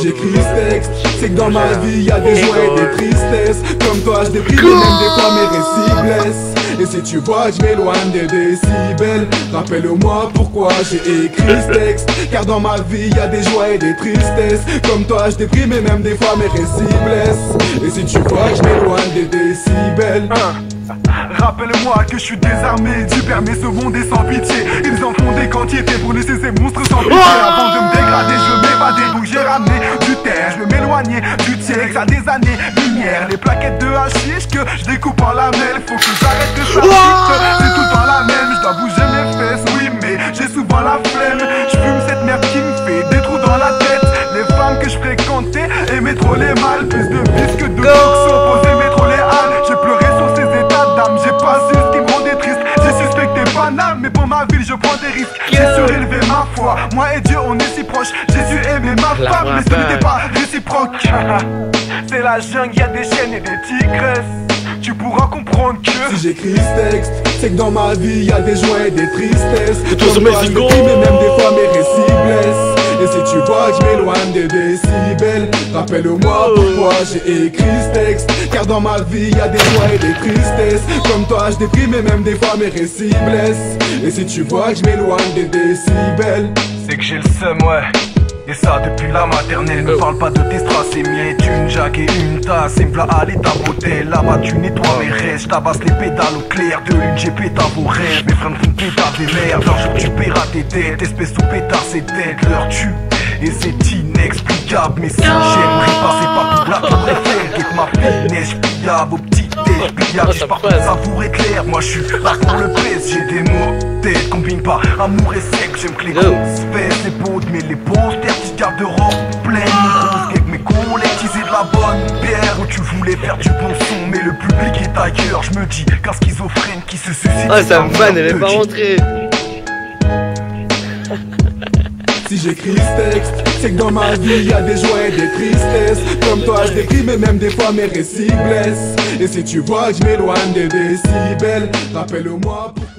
j'écris ce texte, c'est que dans ma vie y'a des joies et des tristesses. Comme toi je déprime et même des fois mes récits blessent. Et si tu vois que je m'éloigne des décibels, rappelle-moi pourquoi j'ai écrit ce texte. Car dans ma vie y'a des joies et des tristesses. Comme toi je déprime et même des fois mes récits blessent. Et si tu vois que je m'éloigne des décibels, rappelle-moi que je suis désarmé du permis ce monde est sans pitié. Ils en font des quantités pour laisser ces monstres sans pitié. Avant de me dégrader, je m'évadais, donc j'ai ramené du terre. Je veux m'éloigner du tiex à des années lumière. Les plaquettes de hashish que je découpe en lamelles. Faut que j'arrête de faire c'est tout le temps la même. Je dois bouger mes fesses, oui, mais j'ai souvent la flemme. Je fume cette merde qui me fait des trous dans la tête. Les femmes que je fréquentais aimaient trop les mâles. Plus de vis que de s'opposer, aimaient trop les halles. J'ai pleuré sur ces états d'âme, j'ai pas su ce qui me rendait triste. J'ai suspecté banal, mais pour ma ville je prends des risques. J'ai surélevé ma foi, moi et Dieu on est si proches. J'ai su aimer ma femme, mais ce n'était pas réciproque. C'est la jungle, y'a des chiennes et des tigresses. Tu pourras comprendre que si j'écris ce texte, c'est que dans ma vie y'a des joies et des tristesses. Comme toi je déprime et même des fois mes récits blessent. Et si tu vois que je m'éloigne des décibels, rappelle-moi pourquoi j'ai écrit ce texte. Car dans ma vie y'a des joies et des tristesses. Comme toi je déprime et même des fois mes récits blessent. Et si tu vois que je m'éloigne des décibels, c'est que j'ai le seum, ouais. Et ça depuis la maternelle. Me parle pas de tes strass et miettes. Une jack et une tasse. Et me v'là aller ta beauté. Là-bas tu nettoies mes restes. J'tabasse les pédales au clair. De lune j'ai péta vos rêves. Mes frères me font pétard des merdes. Un jour tu paieras tes dettes. Espèce sous pétard c'est tête. Leur tue et c'est inexplicable. Mais si j'aimerais passer par tout là, tu préfères que ma finesse pliable au petit déj pliable. J'ai pas savourer clair. Moi je suis là pour le pèse. J'ai des mots tête. Combine pas amour et sexe. J'aime que les grosses fesses. Les potes mais les posters. Petite garde de robe pleine de grosses avec mes collègues. Teaser de la bonne bière. Où tu voulais faire du bon son. Mais le public est ailleurs. Je me dis qu'un schizophrène qui se suicide. Ah ça me vanne, elle est pas rentrée. si j'écris ce texte, c'est que dans ma vie y'a des joies et des tristesses. Comme toi je déprime et même des fois mes récits blessent. Et si tu vois que je m'éloigne des décibels, rappelle-moi pourquoi.